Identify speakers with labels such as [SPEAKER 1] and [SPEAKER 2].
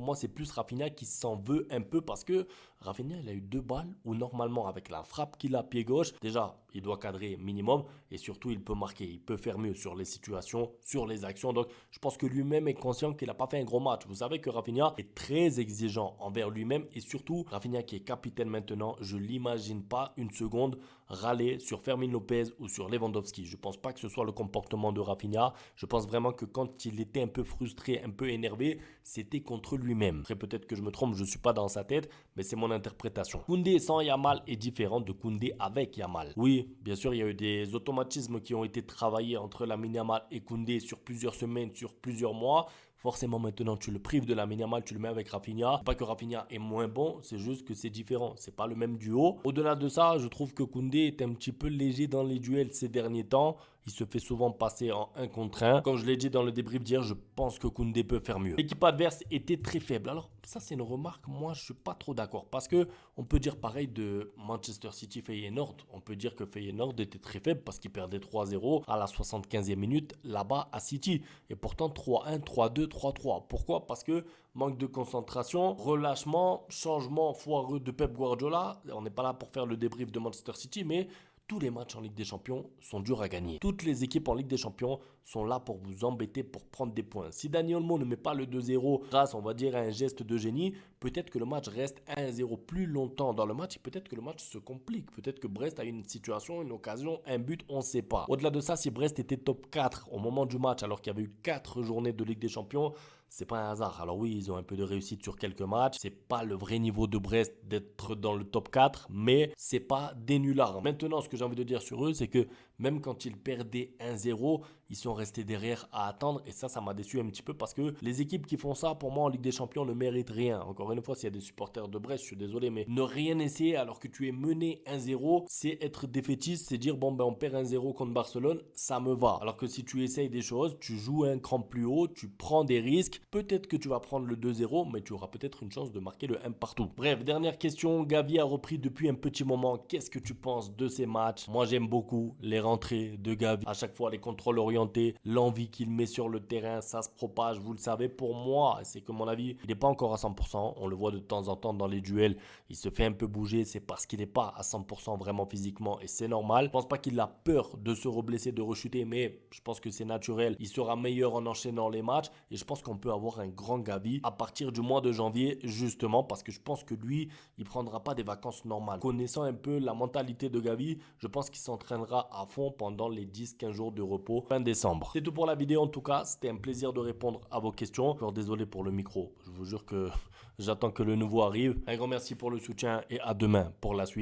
[SPEAKER 1] pour moi, c'est plus Rafinha qui s'en veut un peu parce que Rafinha, il a eu 2 balles où normalement, avec la frappe qu'il a pied gauche, déjà, il doit cadrer minimum et surtout, il peut marquer. Il peut faire mieux sur les situations, sur les actions. Donc, je pense que lui-même est conscient qu'il n'a pas fait un gros match. Vous savez que Rafinha est très exigeant envers lui-même et surtout, Rafinha qui est capitaine maintenant, je l'imagine pas une seconde râler sur Fermin Lopez ou sur Lewandowski. Je pense pas que ce soit le comportement de Rafinha. Je pense vraiment que quand il était un peu frustré, un peu énervé, c'était contre lui-même. Après, peut-être que je me trompe, je suis pas dans sa tête, mais c'est mon interprétation. Koundé sans Yamal est différent de Koundé avec Yamal. Oui, bien sûr, il y a eu des automatismes qui ont été travaillés entre Lamine Yamal et Koundé sur plusieurs semaines, sur plusieurs mois. Forcément, maintenant, tu le prives de Lamine Yamal, tu le mets avec Rafinha. C'est pas que Rafinha est moins bon, c'est juste que c'est différent. C'est pas le même duo. Au-delà de ça, je trouve que Koundé est un petit peu léger dans les duels ces derniers temps. Il se fait souvent passer en 1 contre 1. Comme je l'ai dit dans le débrief d'hier, je pense que Koundé peut faire mieux. L'équipe adverse était très faible. Alors, ça, c'est une remarque. Moi, je suis pas trop d'accord. Parce que on peut dire pareil de Manchester City Feyenoord. On peut dire que Feyenoord était très faible parce qu'il perdait 3-0 à la 75e minute là-bas à City. Et pourtant, 3-1, 3-2, 3-3. Pourquoi? Parce que manque de concentration, relâchement, changement foireux de Pep Guardiola. On n'est pas là pour faire le débrief de Manchester City, mais tous les matchs en Ligue des Champions sont durs à gagner. Toutes les équipes en Ligue des Champions sont là pour vous embêter, pour prendre des points. Si Dani Olmo ne met pas le 2-0 grâce, on va dire, à un geste de génie, peut-être que le match reste 1-0 plus longtemps dans le match et peut-être que le match se complique. Peut-être que Brest a une situation, une occasion, un but, on ne sait pas. Au-delà de ça, si Brest était top 4 au moment du match, alors qu'il y avait eu 4 journées de Ligue des Champions, c'est pas un hasard. Alors oui, ils ont un peu de réussite sur quelques matchs. C'est pas le vrai niveau de Brest d'être dans le top 4, mais c'est pas des nullards. Maintenant, ce que j'ai envie de dire sur eux, c'est que même quand ils perdaient 1-0, ils sont restés derrière à attendre. Et ça m'a déçu un petit peu parce que les équipes qui font ça, pour moi, en Ligue des Champions, ne méritent rien. Encore une fois, s'il y a des supporters de Brest, je suis désolé, mais ne rien essayer alors que tu es mené 1-0, c'est être défaitiste, c'est dire, bon, ben, on perd 1-0 contre Barcelone, ça me va. Alors que si tu essayes des choses, tu joues un cran plus haut, tu prends des risques, peut-être que tu vas prendre le 2-0, mais tu auras peut-être une chance de marquer le 1 partout. Bref, dernière question, Gavi a repris depuis un petit moment. Qu'est-ce que tu penses de ces matchs? Moi, j'aime beaucoup les rentrées de Gavi. À chaque fois, les contrôles orientés, l'envie qu'il met sur le terrain, ça se propage. Vous le savez, pour moi, c'est que mon avis, il n'est pas encore à 100%. On le voit de temps en temps dans les duels. Il se fait un peu bouger. C'est parce qu'il n'est pas à 100% vraiment physiquement et c'est normal. Je pense pas qu'il a peur de se reblesser, de rechuter, mais je pense que c'est naturel. Il sera meilleur en enchaînant les matchs et je pense qu'on peut avoir un grand Gavi à partir du mois de janvier, justement, parce que je pense que lui, il prendra pas des vacances normales. Connaissant un peu la mentalité de Gavi, je pense qu'il s'entraînera à fond pendant les 10-15 jours de repos fin décembre. C'est tout pour la vidéo en tout cas, c'était un plaisir de répondre à vos questions. Encore désolé pour le micro, je vous jure que j'attends que le nouveau arrive. Un grand merci pour le soutien et à demain pour la suite.